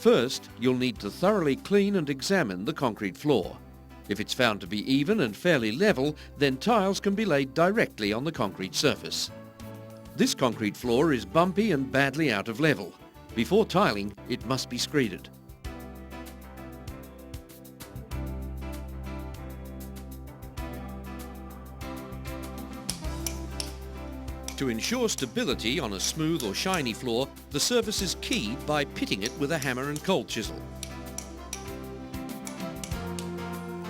First, you'll need to thoroughly clean and examine the concrete floor. If it's found to be even and fairly level, then tiles can be laid directly on the concrete surface. This concrete floor is bumpy and badly out of level. Before tiling, it must be screeded. To ensure stability on a smooth or shiny floor, the surface is keyed by pitting it with a hammer and cold chisel.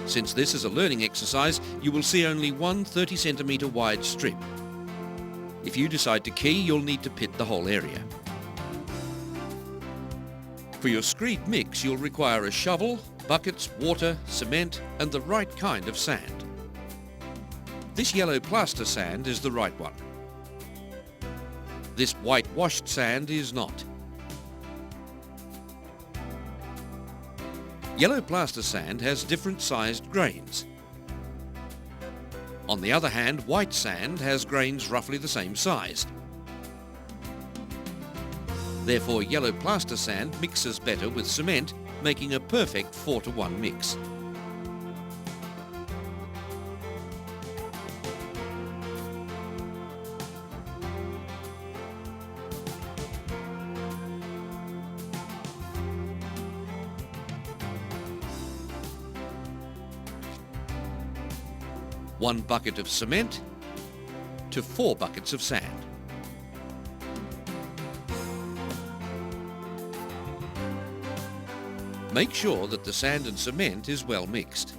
Since this is a learning exercise, you will see only one 30 centimetre wide strip. If you decide to key, you'll need to pit the whole area. For your screed mix, you'll require a shovel, buckets, water, cement and the right kind of sand. This yellow plaster sand is the right one. This white washed sand is not. Yellow plaster sand has different sized grains. On the other hand, white sand has grains roughly the same size. Therefore, yellow plaster sand mixes better with cement, making a perfect 4-to-1 mix. One bucket of cement to 4 buckets of sand. Make sure that the sand and cement is well mixed.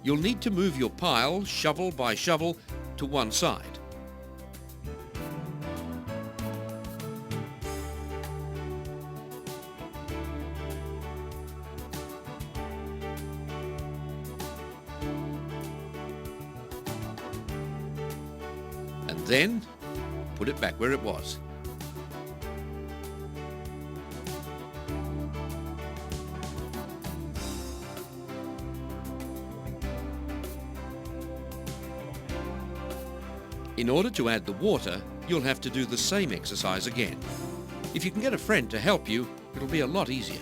You'll need to move your pile, shovel by shovel, to one side. And then put it back where it was. In order to add the water, you'll have to do the same exercise again. If you can get a friend to help you, it'll be a lot easier.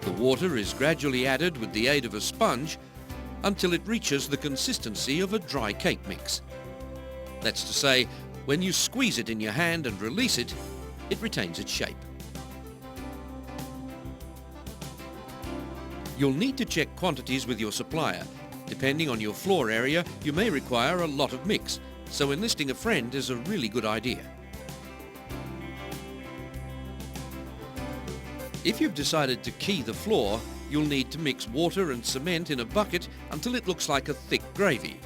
The water is gradually added with the aid of a sponge until it reaches the consistency of a dry cake mix. That's to say, when you squeeze it in your hand and release it, it retains its shape. You'll need to check quantities with your supplier. Depending on your floor area, you may require a lot of mix, so enlisting a friend is a really good idea. If you've decided to key the floor, you'll need to mix water and cement in a bucket until it looks like a thick gravy,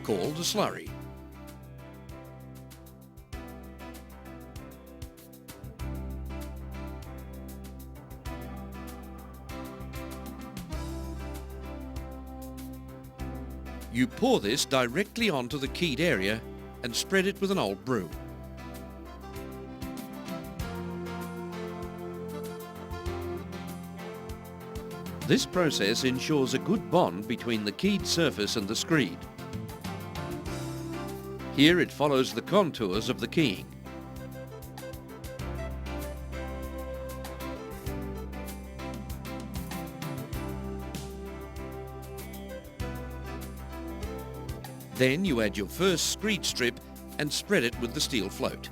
called a slurry. You pour this directly onto the keyed area and spread it with an old broom. This process ensures a good bond between the keyed surface and the screed. Here it follows the contours of the keying. Then you add your first screed strip and spread it with the steel float.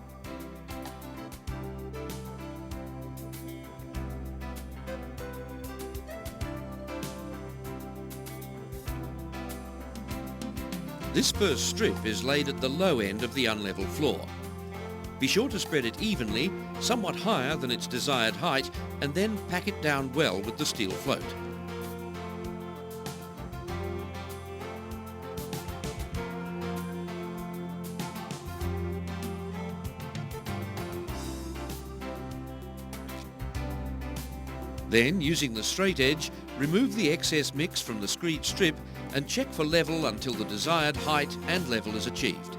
This first strip is laid at the low end of the unlevel floor. Be sure to spread it evenly, somewhat higher than its desired height, and then pack it down well with the steel float. Then, using the straight edge, remove the excess mix from the screed strip and check for level until the desired height and level is achieved.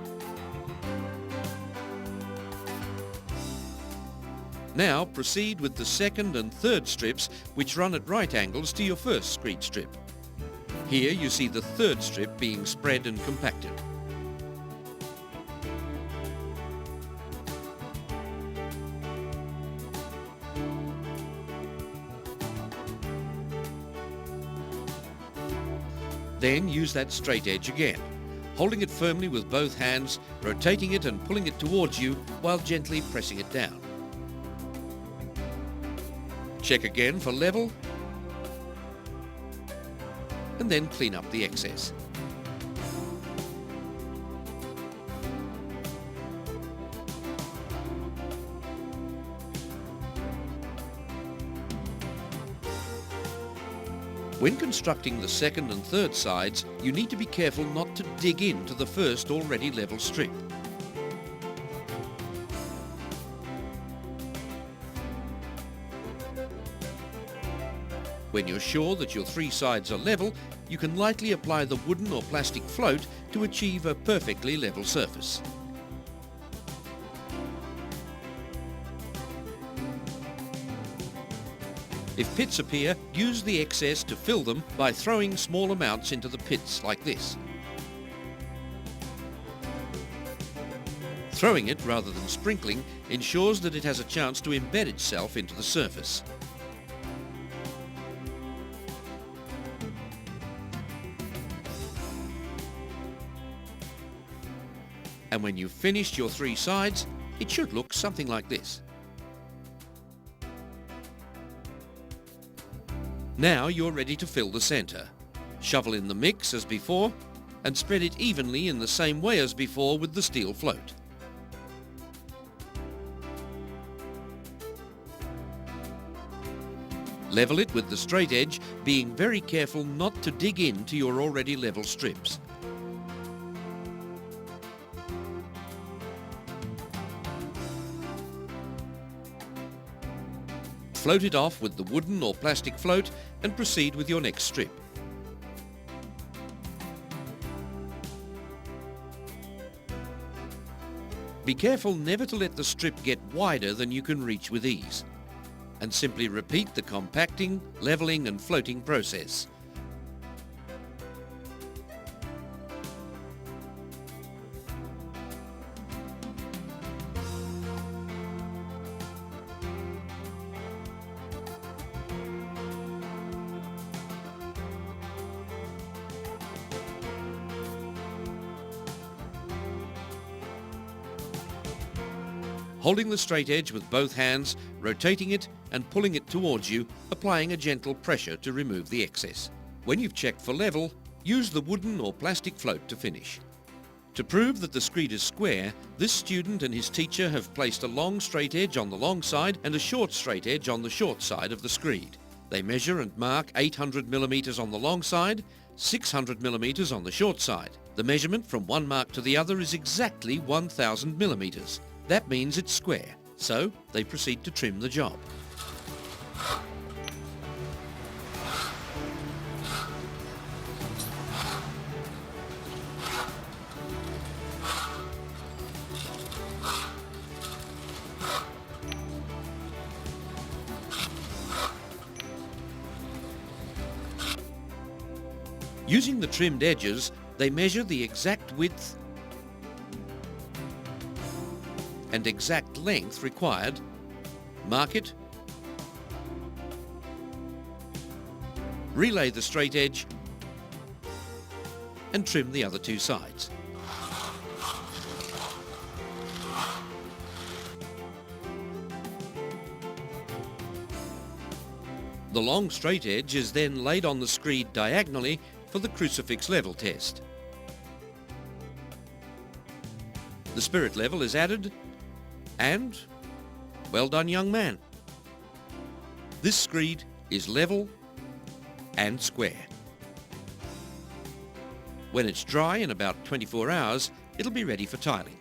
Now proceed with the second and third strips, which run at right angles to your first screed strip. Here you see the third strip being spread and compacted. Then use that straight edge again, holding it firmly with both hands, rotating it and pulling it towards you while gently pressing it down. Check again for level, and then clean up the excess. When constructing the second and third sides, you need to be careful not to dig into the first already level strip. When you're sure that your three sides are level, you can lightly apply the wooden or plastic float to achieve a perfectly level surface. If pits appear, use the excess to fill them by throwing small amounts into the pits like this. Throwing it rather than sprinkling ensures that it has a chance to embed itself into the surface. And when you've finished your three sides, it should look something like this. Now you're ready to fill the centre. Shovel in the mix as before and spread it evenly in the same way as before with the steel float. Level it with the straight edge, being very careful not to dig into your already level strips. Float it off with the wooden or plastic float and proceed with your next strip. Be careful never to let the strip get wider than you can reach with ease, and simply repeat the compacting, levelling and floating process. Holding the straight edge with both hands, rotating it and pulling it towards you, applying a gentle pressure to remove the excess. When you've checked for level, use the wooden or plastic float to finish. To prove that the screed is square, this student and his teacher have placed a long straight edge on the long side and a short straight edge on the short side of the screed. They measure and mark 800 millimeters on the long side, 600 millimeters on the short side. The measurement from one mark to the other is exactly 1000 millimeters. That means it's square, so they proceed to trim the job. Using the trimmed edges, they measure the exact width and exact length required, mark it, relay the straight edge and trim the other two sides. The long straight edge is then laid on the screed diagonally for the crucifix level test. The spirit level is added and, well done young man. This screed is level and square. When it's dry in about 24 hours, it'll be ready for tiling.